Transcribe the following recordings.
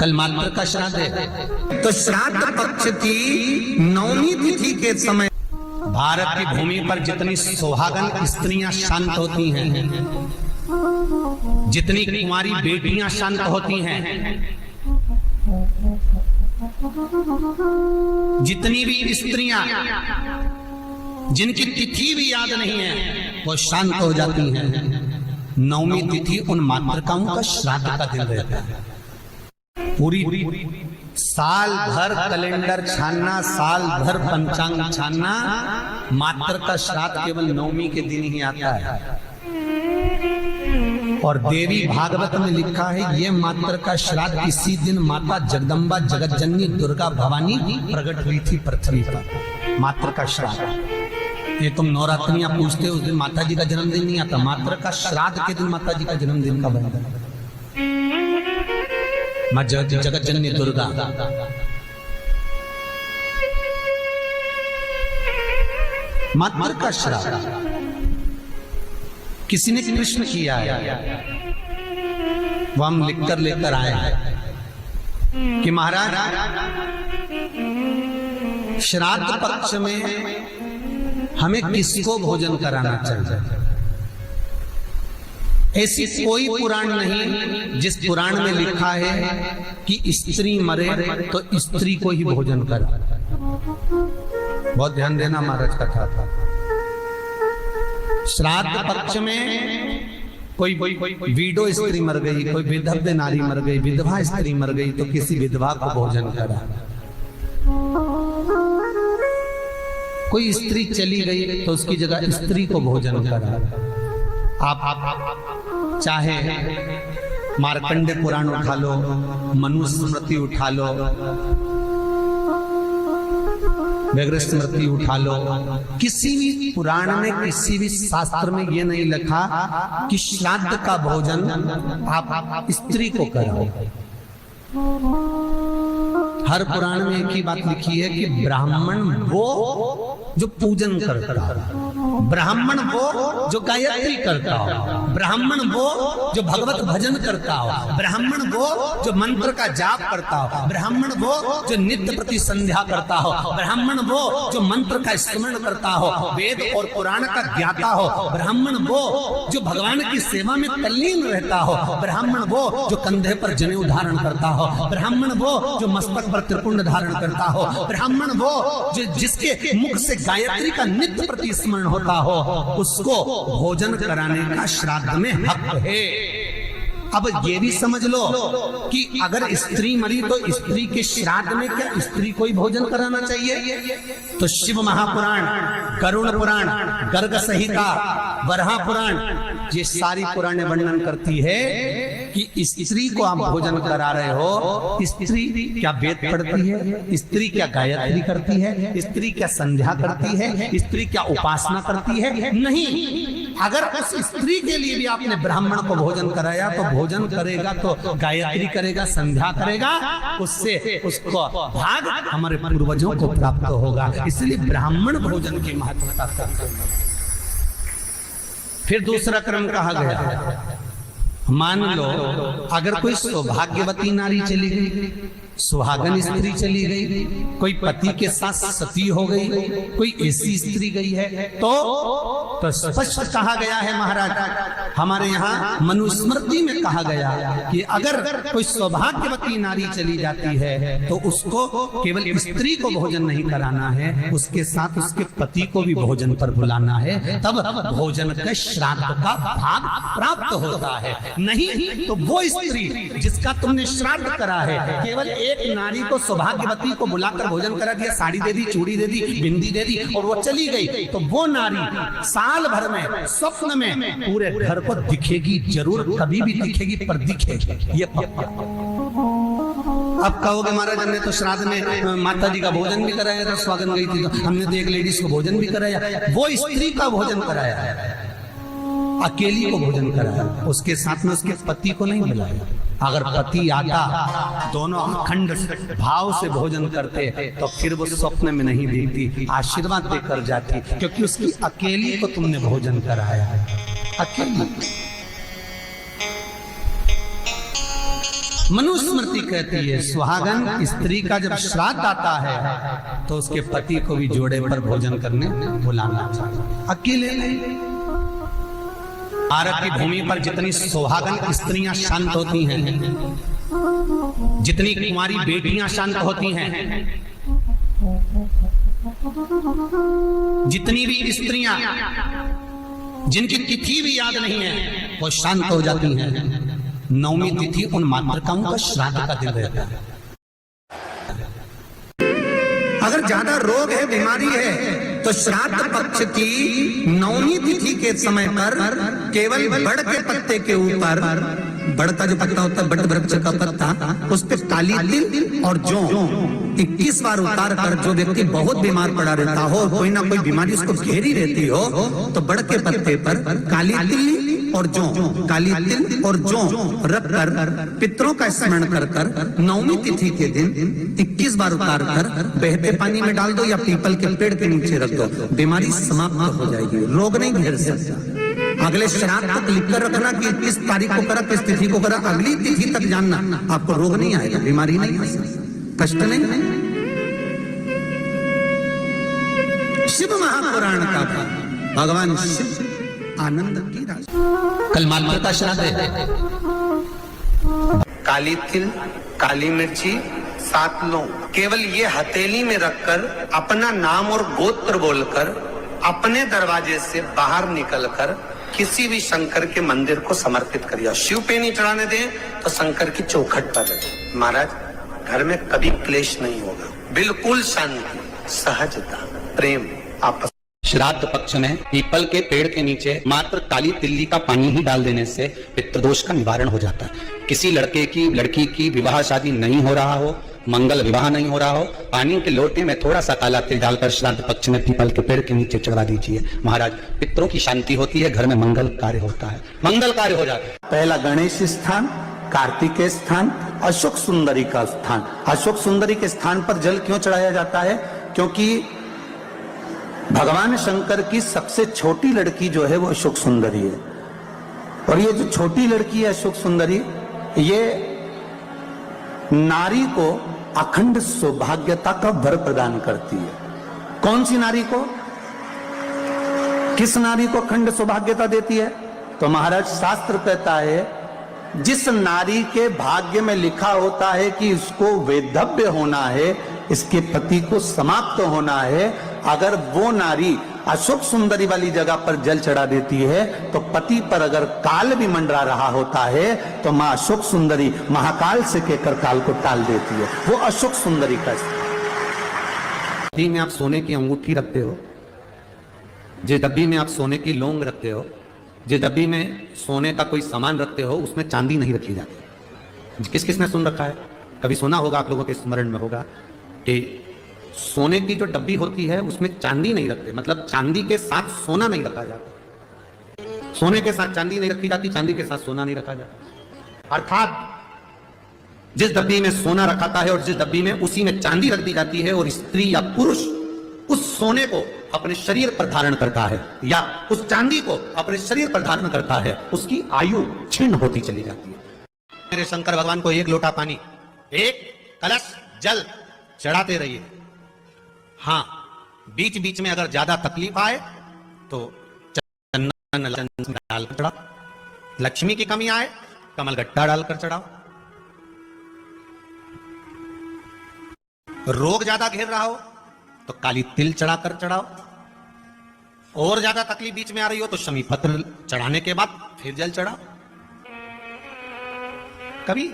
कल मात्र का श्राद्ध है। तो श्राद्ध पक्ष की नवमी तिथि के समय भारत की भूमि पर जितनी सुहागन स्त्रियां शांत होती हैं, जितनी कुंवारी बेटियां शांत होती हैं, जितनी भी स्त्रियां जिनकी तिथि भी याद नहीं है वो शांत हो जाती हैं। नवमी तिथि उन मातृकाओं का श्राद्ध का दिन रहता है। पूरी साल भर कैलेंडर छानना, साल भर पंचांग छानना, मात्र का श्राद्ध केवल नवमी के दिन ही आता है। और देवी भागवत में लिखा है ये मात्र का श्राद्ध इसी दिन माता जगदम्बा जगत जननी दुर्गा भवानी प्रकट हुई थी पृथ्वी पर। मात्र का श्राद्ध, ये तुम नवरात्रियां पूछते हो उस दिन माता जी का जन्मदिन नहीं आता, मात्र का श्राद्ध के दिन माता जी का जन्मदिन का बंधन। मां जगत जननी दुर्गा, मात्र का श्राद्ध किसी ने कृष्ण किया है, वो हम लिखकर लेकर आए हैं कि महाराज श्राद्ध पक्ष में हमें किसको भोजन कराना चाहिए। ऐसी कोई पुराण नहीं जिस पुराण में लिखा है कि स्त्री मरे तो स्त्री को ही भोजन करा। बहुत ध्यान देना, महाराज कथा था। श्राद्ध पक्ष में कोई विडो स्त्री मर गई, कोई विधव्य नारी मर गई, विधवा स्त्री मर गई तो किसी विधवा को भोजन करा। कोई स्त्री चली गई तो उसकी जगह स्त्री को भोजन करा। आप चाहे मार्कंडे पुराण उठा लो, मनुस्मृति उठा लो, व्याघ्र स्मृति उठा लो, किसी भी पुराण में किसी भी शास्त्र में ये नहीं लिखा कि श्राद्ध का भोजन आप स्त्री को कराओ। हर पुराण में एक ही बात लिखी है कि ब्राह्मण वो जो पूजन करता हो, ब्राह्मण वो जो गायत्री करता हो, ब्राह्मण वो जो भगवत भजन करता हो, ब्राह्मण वो जो मंत्र का जाप करता हो, ब्राह्मण वो जो नित्य प्रति संध्या करता हो, ब्राह्मण वो जो मंत्र का स्मरण करता हो, वेद और पुराण का ज्ञाता हो, ब्राह्मण वो जो भगवान की सेवा में तल्लीन रहता हो, ब्राह्मण वो जो कंधे पर जनेऊ धारण करता हो, ब्राह्मण वो जो मस्तक पर त्रिपुंड धारण करता हो, ब्राह्मण वो जो जिसके मुख से गायत्री का नित्य प्रति स्मरण होता हो, उसको भोजन कराने का श्राद्ध में हक है। अब ये भी समझ लो कि अगर स्त्री मरी तो स्त्री के श्राद्ध में क्या स्त्री को ही भोजन कराना चाहिए? तो शिव महापुराण, गरुड़ पुराण, गर्ग संहिता, वराह पुराण, ये सारी पुराणे वर्णन करती है कि स्त्री को आप भोजन करा रहे हो। स्त्री क्या वेद पढ़ती है? स्त्री क्या गायत्री करती है? स्त्री क्या संध्या करती है? स्त्री क्या उपासना करती है? नहीं। अगर उस स्त्री के लिए भी आपने ब्राह्मण को भोजन कराया तो भोजन करेगा तो गायत्री करेगा, संध्या करेगा, उससे उसको भाग हमारे पूर्वजों को प्राप्त होगा। इसलिए ब्राह्मण भोजन की महत्वता करते हैं। फिर दूसरा क्रम कहा गया, मान लो अगर कोई सौभाग्यवती नारी चली गई, सुहागन स्त्री चली गई, कोई पति के साथ सती हो गई, कोई ऐसी स्त्री गई है तो स्पष्ट कहा गया है महाराज, हमारे यहाँ मनुस्मृति में कहा गया कि अगर कोई सौभाग्यवती नारी चली जाती है तो उसको केवल स्त्री को भोजन नहीं कराना है, उसके साथ उसके पति को भी भोजन पर बुलाना है, तब भोजन के श्राद्ध का भाग प्राप्त होता है। नहीं तो वो स्त्री जिसका तुमने श्राद्ध करा है, केवल एक नारी को सौभाग्यवती को बुलाकर भोजन करा दिया, साड़ी दे दी, चूड़ी दे दी, बिंदी दे दी और वो चली गई, तो वो नारी साल भर में स्वप्न में पूरे घर को दिखेगी जरूर, कभी भी दिखेगी पर दिखेगी, ये पक्का। अब कहोगे महाराज हमने तो श्राद्ध में माता जी का भोजन भी कराया था, स्वागन गई थी तो हमने तो एक लेडीज को भोजन भी कराया, वो स्त्री का भोजन कराया, अकेली को भोजन कराया, उसके साथ में उसके पति को नहीं बुलाया। अगर पति आता, दोनों अखंड भाव से भोजन करते तो फिर वो स्वप्न में नहीं देखती, आशीर्वाद देकर जाती, क्योंकि उसकी अकेली को तुमने भोजन कराया है, अकेली। मनुस्मृति कहती है सुहागन स्त्री का जब श्राद्ध आता है तो उसके पति को भी जोड़े पर भोजन करने बुलाना चाहिए, अकेले नहीं। भारत की भूमि पर जितनी सुहागन स्त्रियां शांत होती हैं, जितनी कुंवारी बेटियां शांत होती हैं, जितनी भी स्त्रियां जिनकी तिथि भी याद नहीं है वो शांत हो जाती हैं, नवमी तिथि उन मातृकाओं का श्राद्ध का दिन रहता है। अगर ज्यादा रोग है, बीमारी है, तो श्राद्ध पक्ष की नवमी तिथि के समय पर केवल बड़ के पत्ते के ऊपर, बड़ का जो पत्ता होता है, बड़ वृक्ष का पत्ता, उस पर काली तिल और जौ 21 बार उतार कर, जो व्यक्ति बहुत बीमार पड़ा रहता हो, कोई ना कोई बीमारी उसको घेरी रहती हो, तो बड़ के पत्ते पर काली तिल और जौ, काली तिल और जौ रख कर पितरों का स्मरण कर कर नवमी तिथि के दिन 21 बार उतार कर बहते पानी में डाल दो या पीपल के पेड़ के नीचे रख दो, बीमारी समाप्त हो जाएगी, रोग नहीं घेर सकता। अगले श्राद्ध तक लिख कर रखना कि किस तारीख को करा, किस तिथि को करा, अगली तिथि तक जानना, आपको रोग नहीं आएगा, बीमारी नहीं आ सकती, कष्ट नहीं। शिव महापुराण का भगवान शिव आनंद की राशि। कल मातृ का श्राद्ध है। काली तिल, काली मिर्ची 7 लौंग, केवल ये हथेली में रखकर अपना नाम और गोत्र बोलकर अपने दरवाजे से बाहर निकलकर किसी भी शंकर के मंदिर को समर्पित करिए। शिव पे नहीं चढ़ाने दें तो शंकर की चौखट पर रखें। महाराज घर में कभी क्लेश नहीं होगा, बिल्कुल शांति, सहजता, प्रेम आपस। श्राद्ध पक्ष में पीपल के पेड़ के नीचे मात्र काली तिल्ली का पानी ही डाल देने से पितृदोष का निवारण हो जाता है। किसी लड़के की लड़की की विवाह शादी नहीं हो रहा हो, मंगल विवाह नहीं हो रहा हो, पानी के लोटे में थोड़ा सा काला तिल डालकर श्राद्ध पक्ष में पीपल के पेड़ के नीचे चढ़ा दीजिए। महाराज पितरों की शांति होती है, घर में मंगल कार्य होता है, मंगल कार्य हो जाता है। पहला गणेश स्थान, कार्तिकेय स्थान, अशोक सुंदरी का स्थान। अशोक सुंदरी के स्थान पर जल क्यों चढ़ाया जाता है? क्योंकि भगवान शंकर की सबसे छोटी लड़की जो है वो अशोक सुंदरी है, और ये जो छोटी लड़की है अशोक सुंदरी, ये नारी को अखंड सौभाग्यता का वर प्रदान करती है। कौन सी नारी को, किस नारी को अखंड सौभाग्यता देती है? तो महाराज शास्त्र कहता है जिस नारी के भाग्य में लिखा होता है कि इसको वैधव्य होना है, इसके पति को समाप्त होना है, अगर वो नारी अशोक सुंदरी वाली जगह पर जल चढ़ा देती है तो पति पर अगर काल भी मंडरा रहा होता है तो मां अशोक सुंदरी महाकाल से कहकर काल को टाल देती है। वो अशोक सुंदरी का डब्बी में आप सोने की अंगूठी रखते हो, जिस डब्बी में आप सोने की लौंग रखते हो, जिस डब्बी में सोने का कोई सामान रखते हो, उसमें चांदी नहीं रखी जाती। किस किसने सुन रखा है? कभी सुना होगा, आप लोगों के स्मरण में होगा कि सोने की जो डब्बी होती है उसमें चांदी नहीं रखते, मतलब चांदी के साथ सोना नहीं रखा जाता। सोने के साथ चांदी नहीं रखी जाती, चांदी के साथ सोना नहीं रखा जाता। अर्थात जिस डब्बी में सोना रखाता है और जिस डब्बी में उसी में चांदी रख दी जाती है, और स्त्री या पुरुष उस सोने को अपने शरीर पर धारण करता है या उस चांदी को अपने शरीर पर धारण करता है, उसकी आयु क्षीण होती चली जाती है। मेरे शंकर भगवान को 1 लोटा पानी, 1 कलश जल चढ़ाते रहिए। हाँ, बीच बीच में अगर ज्यादा तकलीफ आए तो चंदन डालकर चढ़ाओ, लक्ष्मी की कमी आए कमल गट्टा डालकर चढ़ाओ, रोग ज्यादा घेर रहा हो तो काली तिल चढ़ाकर चढ़ाओ, और ज्यादा तकलीफ बीच में आ रही हो तो शमी पत्र चढ़ाने के बाद फिर जल चढ़ाओ। कभी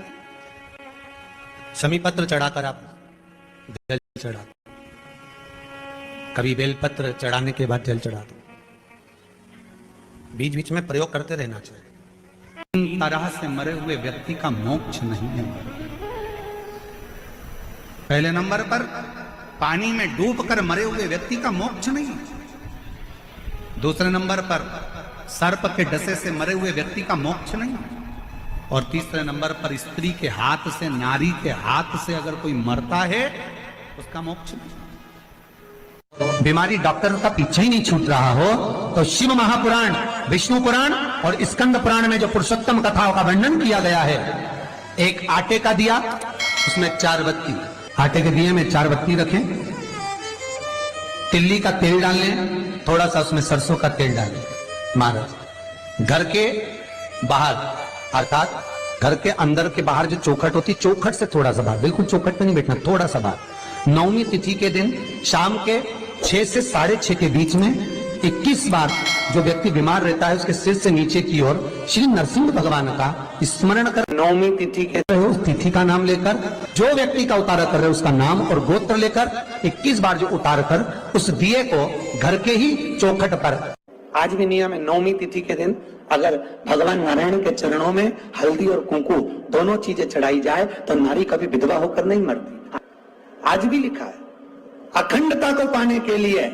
शमी पत्र चढ़ाकर आप जल चढ़ा, कभी बेलपत्र चढ़ाने के बाद जल चढ़ा दो। बीच बीच में प्रयोग करते रहना चाहिए। तरह से मरे हुए व्यक्ति का मोक्ष नहीं है। पहले नंबर पर पानी में डूबकर मरे हुए व्यक्ति का मोक्ष नहीं। दूसरे नंबर पर सर्प के डसे से मरे हुए व्यक्ति का मोक्ष नहीं। और तीसरे नंबर पर स्त्री के हाथ से, नारी के हाथ से अगर कोई मरता है उसका मोक्ष नहीं। बीमारी डॉक्टर का पीछे ही नहीं छूट रहा हो तो शिव महापुराण, विष्णु पुराण और स्कंद पुराण में जो पुरुषोत्तम कथाओं का वर्णन किया गया है एक आटे का दिया, उसमें 4 बत्ती, आटे के दिए में 4 बत्ती रखें, तिल्ली का तेल डाल लें, थोड़ा सा उसमें सरसों का तेल डालें। महाराज घर के बाहर अर्थात घर के अंदर के बाहर जो चौखट होती, चौखट से थोड़ा सा बाहर, बिल्कुल चौखट पे नहीं बैठना, थोड़ा सा बाहर, 9वीं तिथि के दिन शाम के 6 से 6:30 के बीच में 21 बार जो व्यक्ति बीमार रहता है उसके सिर से नीचे की ओर श्री नरसिंह भगवान का स्मरण कर, 9वीं तिथि के उस तिथि का नाम लेकर, जो व्यक्ति का उतारा कर रहे हैं उसका नाम और गोत्र लेकर 21 बार जो उतार कर उस दिए को घर के ही चौखट पर, आज भी नियम है 9वीं तिथि के दिन अगर भगवान नारायण के चरणों में हल्दी और कुंकू दोनों चीजें चढ़ाई जाए तो नारी कभी विधवा होकर नहीं मरती। आज भी लिखा है, अखंडता को पाने के लिए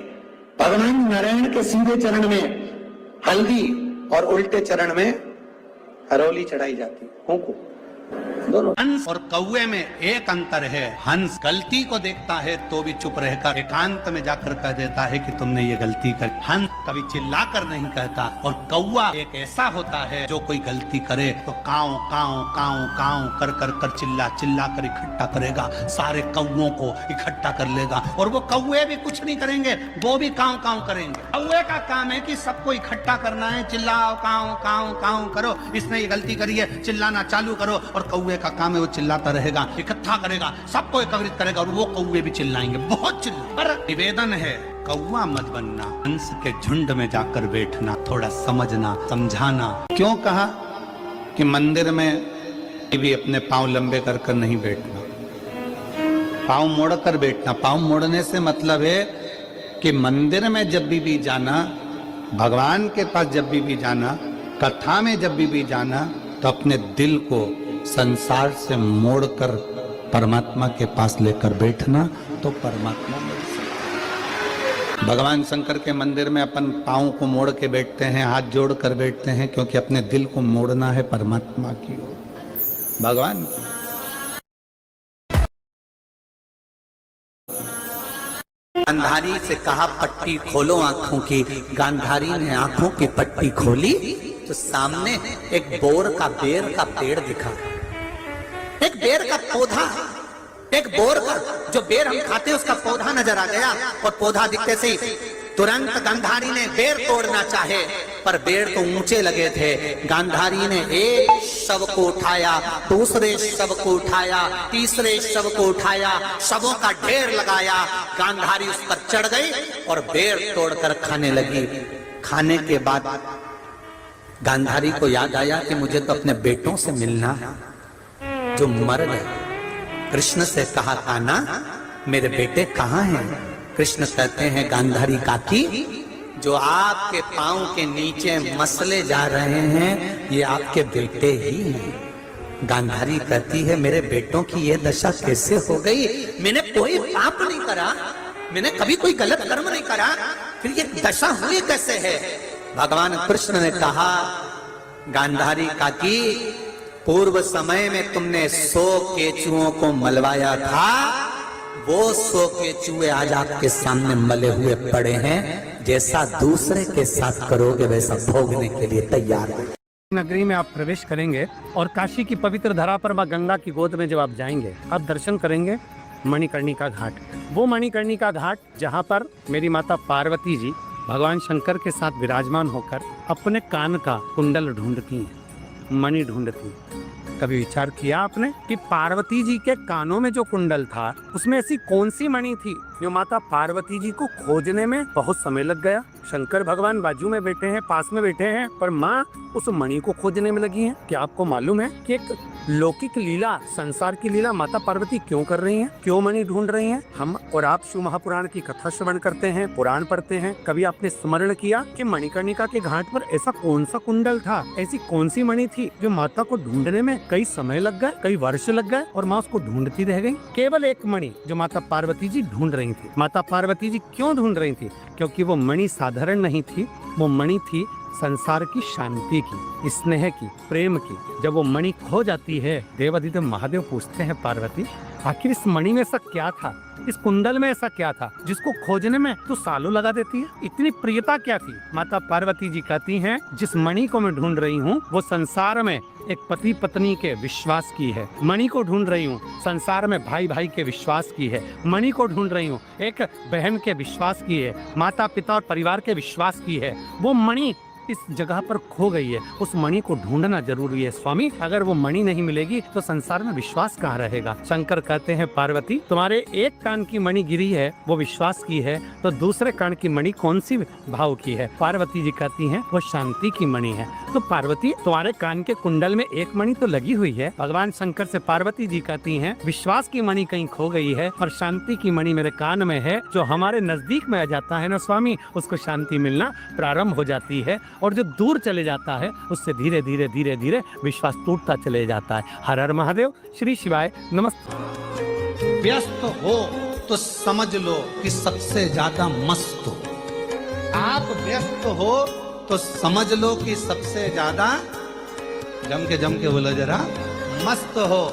भगवान नारायण के सीधे चरण में हल्दी और उल्टे चरण में हरोली चढ़ाई जाती, कुंकू दोनों। हंस और कौवे में एक अंतर है, हंस गलती को देखता है तो भी चुप रहकर एकांत में जाकर कह देता है कि तुमने ये गलती कर। हंस कभी चिल्लाकर नहीं कहता, और कौवा एक ऐसा होता है जो कोई गलती करे तो काऊ काऊ काऊ काऊ कर कर कर चिल्ला चिल्ला कर इकट्ठा करेगा, सारे कौवों को इकट्ठा कर लेगा, और वो कौवे भी कुछ नहीं करेंगे, वो भी काऊ काऊ करेंगे। कौवे का काम है कि सबको इकट्ठा करना है, चिल्लाओ काऊ काऊ काऊ करो, इसने ये गलती करी है, चिल्लाना चालू करो, और कौवे का काम है वो चिल्लाता रहेगा, इकट्ठा करेगा, सबको एकत्रित करेगा, और वो कौवे भी चिल्लाएंगे, बहुत चिल्ला। पर निवेदन है, कौवा मत बनना, हंस के झुंड में जाकर बैठना, थोड़ा समझना समझाना। क्यों कहा कि मंदिर में भी अपने पांव लंबे कर कर नहीं बैठना, पांव मोड़ कर बैठना। पांव मोड़ने से मतलब है कि मंदिर में जब भी जाना, भगवान के पास जब भी जाना, कथा में जब भी जाना, तो अपने दिल को संसार से मोड़कर परमात्मा के पास लेकर बैठना, तो परमात्मा मिल सकता। भगवान शंकर के मंदिर में अपन पांव को मोड़ के बैठते हैं, हाथ जोड़ कर बैठते हैं, क्योंकि अपने दिल को मोड़ना है परमात्मा की ओर, भगवान की। गांधारी से कहा पट्टी खोलो आंखों की, गांधारी ने आंखों की पट्टी खोली तो सामने एक बोर का बेर का पेड़ दिखा, एक बेर का पौधा, एक बोर का जो बेर हम खाते हैं उसका पौधा नजर आ गया, और पौधा दिखते से तुरंत गांधारी ने बेर तोड़ना चाहे, पर बेर तो ऊंचे लगे थे। गांधारी ने एक शव को उठाया, दूसरे शव को उठाया, तीसरे शव को उठाया, शवों का ढेर लगाया, गांधारी उस पर चढ़ गई और बेर तोड़कर खाने लगी। खाने के बाद गांधारी को याद आया कि मुझे तो अपने बेटों से मिलना है जो मर गए। कृष्ण से कहा, कान्हा मेरे बेटे कहाँ हैं? कृष्ण कहते हैं, गांधारी काकी, जो आपके पांव के नीचे मसले जा रहे हैं ये आपके बेटे ही हैं। गांधारी कहती है, मेरे बेटों की ये दशा कैसे हो गई? मैंने कोई पाप नहीं करा, मैंने कभी कोई गलत कर्म नहीं करा, फिर ये दशा हुई कैसे है? भगवान कृष्ण ने कहा, गांधारी काकी, पूर्व समय में तुमने 100 केचुओं को मलवाया था, वो 100 केचुए आज आपके सामने मले हुए पड़े हैं, जैसा दूसरे के साथ करोगे वैसा भोगने के लिए तैयार है। नगरी में आप प्रवेश करेंगे और काशी की पवित्र धरा पर मां गंगा की गोद में जब आप जाएंगे, आप दर्शन करेंगे मणिकर्णिका घाट। वो मणिकर्णिका घाट जहाँ पर मेरी माता पार्वती जी भगवान शंकर के साथ विराजमान होकर अपने कान का कुंडल ढूंढती हैं, मणि ढूंढती हैं। कभी विचार किया आपने कि पार्वती जी के कानों में जो कुंडल था उसमें ऐसी कौन सी मणि थी जो माता पार्वती जी को खोजने में बहुत समय लग गया? शंकर भगवान बाजू में बैठे हैं, पास में बैठे हैं, पर माँ उस मणि को खोजने में लगी हैं। क्या आपको मालूम है कि एक लौकिक लीला, संसार की लीला माता पार्वती क्यों कर रही हैं, क्यों मणि ढूंढ रही हैं? हम और आप शिव महापुराण की कथा श्रवण करते हैं, पुराण पढ़ते हैं, कभी आपने स्मरण किया कि मणिकर्णिका के घाट पर ऐसा कौन सा कुंडल था, ऐसी कौन सी मणि थी जो माता को ढूंढने में कई समय लग गए, कई वर्ष लग गए, और माँ उसको ढूंढती रह गई? केवल एक मणि जो माता पार्वती जी ढूंढ रही थी। माता पार्वती जी क्यों ढूंढ रही थी? क्योंकि वो मणि साधारण नहीं थी, वो मणि थी संसार की शांति की, स्नेह की, प्रेम की। जब वो मणि खो जाती है, देवाधिदेव महादेव पूछते हैं, पार्वती आखिर इस मणि में ऐसा क्या था, इस कुंडल में ऐसा क्या था जिसको खोजने में तू सालों लगा देती है? इतनी प्रियता क्या थी? माता पार्वती जी कहती हैं, जिस मणि को मैं ढूंढ रही हूँ वो संसार में एक पति पत्नी के विश्वास की है। मणि को ढूंढ रही हूँ संसार में भाई भाई के विश्वास की है। मणि को ढूंढ रही हूँ एक बहन के विश्वास की है, माता पिता और परिवार के विश्वास की है। वो मणि इस जगह पर खो गई है, उस मणि को ढूंढना जरूरी है स्वामी। अगर वो मणि नहीं मिलेगी तो संसार में विश्वास कहाँ रहेगा? शंकर कहते हैं, पार्वती तुम्हारे एक कान की मणि गिरी है वो विश्वास की है, तो दूसरे कान की मणि कौन सी भाव की है? पार्वती जी कहती हैं वो शांति की मणि है। तो पार्वती तुम्हारे कान के कुंडल में एक मणि तो लगी हुई है। भगवान शंकर से पार्वती जी कहती हैं विश्वास की मणि कहीं खो गई है और शांति की मणि मेरे कान में है। जो हमारे नजदीक में आ जाता है ना स्वामी, उसको शांति मिलना प्रारंभ हो जाती है, और जो दूर चले जाता है उससे धीरे धीरे धीरे धीरे विश्वास टूटता चले जाता है। हर हर महादेव, श्री शिवाय, नमस्ते। व्यस्त हो तो समझ लो कि सबसे ज्यादा मस्त हो। आप व्यस्त हो तो समझ लो कि सबसे ज्यादा जम के बोलो जरा, मस्त हो।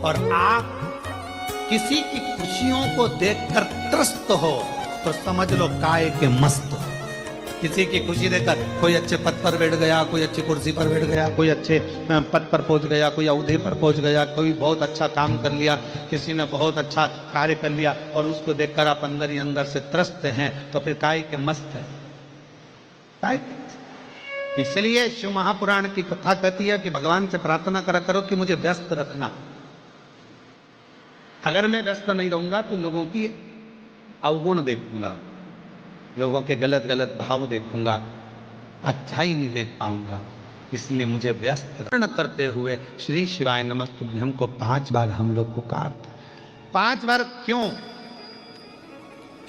और आप किसी की खुशियों को देखकर त्रस्त हो तो समझ लो काय के मस्त हो। किसी की खुशी देखकर कोई अच्छे पद पर बैठ गया, कोई अच्छी कुर्सी पर बैठ गया, कोई अच्छे पद पर पहुंच गया, कोई अवधि पर पहुंच गया, कोई बहुत अच्छा काम कर लिया, किसी ने बहुत अच्छा कार्य कर लिया और उसको देखकर आप अंदर ही अंदर से त्रस्त हैं, तो फिर काय के मस्त है। काय इसलिए शिव महापुराण की कथा कहती है कि भगवान से प्रार्थना करा करो कि मुझे व्यस्त रखना। अगर मैं व्यस्त नहीं रहूंगा तो लोगों की अवगुण देखूंगा, लोगों के गलत गलत भाव देखूंगा, अच्छा ही नहीं देख पाऊंगा। इसलिए मुझे व्यस्त करते हुए श्री शिवाय नमस्तुभ्यं को 5 बार हम लोग पुकारते। 5 बार क्यों?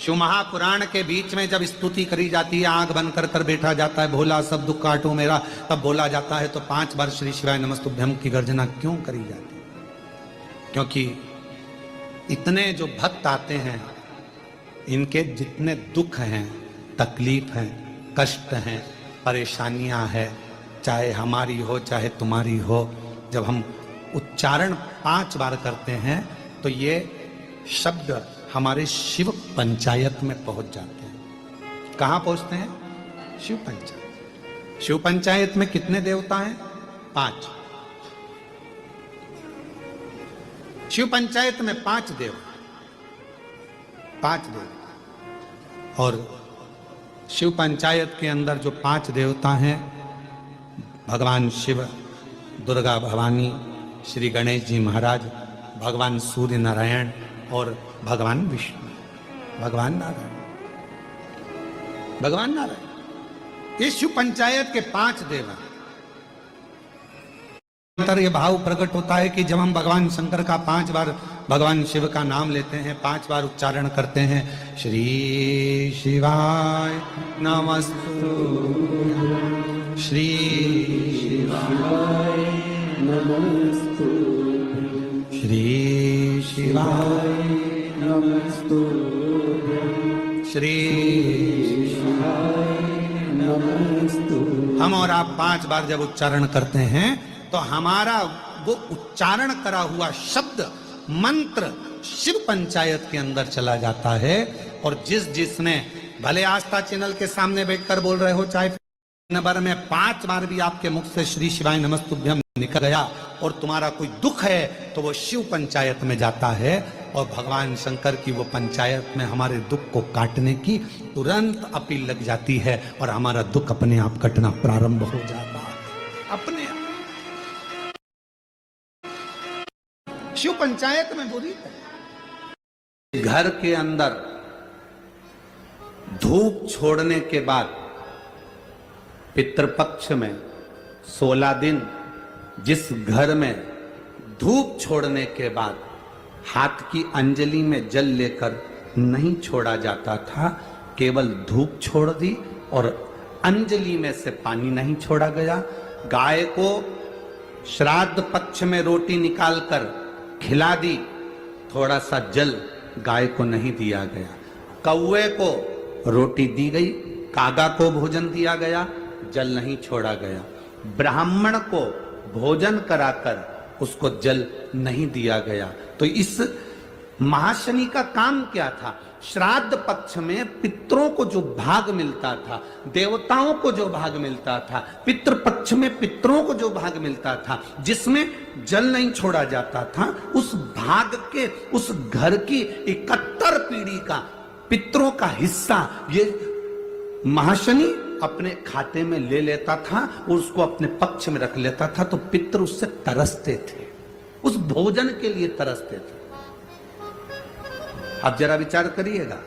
शिव महापुराण के बीच में जब स्तुति करी जाती है, आंख बंद कर बैठा जाता है, भोला सब दुख काटो मेरा, तब बोला जाता है। तो 5 बार श्री शिवाय नमस्तुभ्यं की गर्जना क्यों करी जाती है? क्योंकि इतने जो भक्त आते हैं, इनके जितने दुख हैं, तकलीफ हैं, कष्ट हैं, परेशानियां हैं, चाहे हमारी हो चाहे तुम्हारी हो, जब हम उच्चारण 5 बार करते हैं तो ये शब्द हमारे शिव पंचायत में पहुंच जाते हैं। कहां पहुंचते हैं? शिव पंचायत। शिव पंचायत में कितने देवता हैं? 5। शिव पंचायत में 5 देव, 5 देव। और शिव पंचायत के अंदर जो 5 देवता हैं, भगवान शिव, दुर्गा भवानी, श्री गणेश जी महाराज, भगवान सूर्य नारायण और भगवान विष्णु, भगवान नारायण, भगवान नारायण। ये शिव पंचायत के 5 देव हैं। ये भाव प्रकट होता है कि जब हम भगवान शंकर का 5 बार भगवान शिव का नाम लेते हैं, 5 बार उच्चारण करते हैं, श्री शिवाय नमस्तुभ्यं, श्री शिवाय नमस्तुभ्यं, श्री शिवाय नमस्तुभ्यं, श्री शिवाय नमस्तुभ्यं। हम और आप 5 बार जब उच्चारण करते हैं तो हमारा वो उच्चारण करा हुआ शब्द, मंत्र शिव पंचायत के अंदर चला जाता है। और जिसने भले आस्था चैनल के सामने बैठकर बोल रहे हो, चाहे नंबर में 5 बार भी आपके मुख से श्री शिवाय नमस्तुभ्यं निकल गया और तुम्हारा कोई दुख है तो वो शिव पंचायत में जाता है और भगवान शंकर की वो पंचायत में हमारे दुख को काटने की तुरंत अपील लग जाती है और हमारा दुख अपने आप कटना प्रारंभ हो जाता है, अपने आप। शिव पंचायत में बुरी है। घर के अंदर धूप छोड़ने के बाद पितृपक्ष में 16 दिन जिस घर में धूप छोड़ने के बाद हाथ की अंजलि में जल लेकर नहीं छोड़ा जाता था, केवल धूप छोड़ दी और अंजलि में से पानी नहीं छोड़ा गया। गाय को श्राद्ध पक्ष में रोटी निकालकर खिला दी, थोड़ा सा जल गाय को नहीं दिया गया। कौवे को रोटी दी गई, कागा को भोजन दिया गया, जल नहीं छोड़ा गया। ब्राह्मण को भोजन कराकर उसको जल नहीं दिया गया। तो इस महाशनि का काम क्या था? श्राद्ध पक्ष में पितरों को जो भाग मिलता था, देवताओं को जो भाग मिलता था, पितृ पक्ष में पितरों को जो भाग मिलता था, जिसमें जल नहीं छोड़ा जाता था, उस भाग के, उस घर की 71 पीढ़ी का पितरों का हिस्सा ये महाशनि अपने खाते में ले लेता था और उसको अपने पक्ष में रख लेता था। तो पितृ उससे तरसते थे, उस भोजन के लिए तरसते थे। अब जरा विचार करिएगा।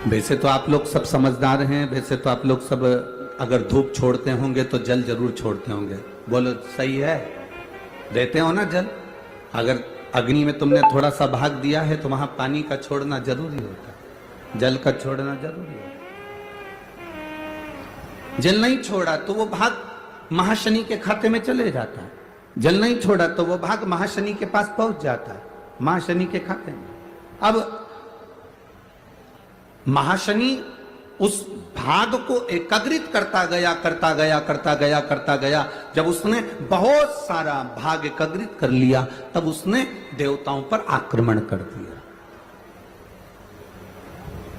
वैसे तो आप लोग सब समझदार हैं, वैसे तो आप लोग सब अगर धूप छोड़ते होंगे तो जल जरूर छोड़ते होंगे। बोलो सही है? देते हो ना जल? अगर अग्नि में तुमने थोड़ा सा भाग दिया है तो वहां पानी का छोड़ना जरूरी होता है, जल का छोड़ना जरूरी होता है। जल नहीं छोड़ा तो वो भाग महाशनि के खाते में चले जाता है, जल नहीं छोड़ा तो वो भाग महाशनि के पास पहुंच जाता है, महाशनि के खाते में। अब महाशनि उस भाग को एकत्रित करता गया। जब उसने बहुत सारा भाग एकत्रित कर लिया तब उसने देवताओं पर आक्रमण कर दिया।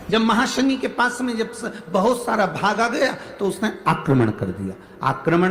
जब महाशनि के पास में जब बहुत सारा भाग आ गया तो उसने आक्रमण कर दिया। आक्रमण